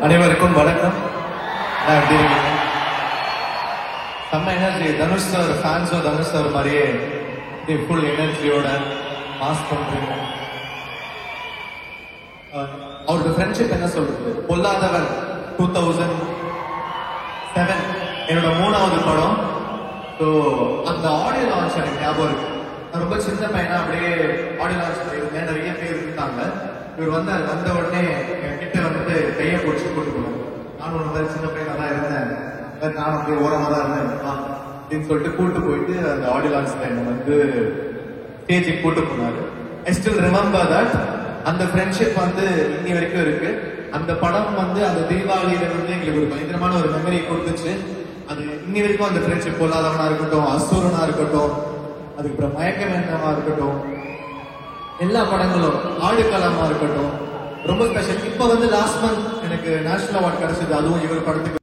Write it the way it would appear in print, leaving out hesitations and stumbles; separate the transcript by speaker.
Speaker 1: அனைவருக்கும் வணக்கம். எப்படி இருக்கீங்க? செம்ம எனர்ஜி. தனுஷ் சார் ஃபேன்ஸோ தனுஷ் சார் மாதிரியே ஃபுல் எனர்ஜியோட மாஸ் பண்றீங்க. அவரோட ஃப்ரெண்ட்ஷிப் என்ன சொல்றது? பொல்லாதவன் 2007 என்னோட 3வது படம். ஸோ அந்த ஆடியோ லான்ச் எனக்கு ஞாபகம் இருக்கு. நான் ரொம்ப சின்ன பையனா அப்படியே ஆடியோ லான்ச் பண்ணியிருந்தேன். நிறைய பேர் இருந்தாங்க. இவர் வந்த உடனே கிட்ட வந்துட்டு கையை பிடிச்சி கூட்டு போனாங்க. நானும் ஒரு சின்ன பையனா தான் இருந்தேன். நானும் அப்படியே ஓரமாக தான் இருந்தேன் அப்படின்னு சொல்லிட்டு கூட்டு போயிட்டு அந்த ஆடியோ லான்ச்ல என்னை வந்து ஸ்டேஜுக்கு கூட்டு போனாரு. I still remember that. அந்த ஃப்ரெண்ட்ஷிப் வந்து இன்னி வரைக்கும் இருக்கு. அந்த படம் வந்து அந்த தீபாவளியில வந்து எங்களுக்கு ஒரு பயங்கரமான ஒரு மெமரி கொடுத்துச்சு. அது இன்னி வரைக்கும் அந்த ஃப்ரெண்ட்ஷிப் பொல்லாதவனா இருக்கட்டும், அசூரனா இருக்கட்டும், அதுக்கப்புறம் மயக்கம் என்னவா இருக்கட்டும், எல்லா படங்களும் ஆடுகளமா இருக்கட்டும் ரொம்ப ஸ்பெஷல். இப்ப வந்து லாஸ்ட் மந்த் எனக்கு நேஷனல் அவார்ட் கிடைச்சது, அதுவும் இவர் படத்துக்கு.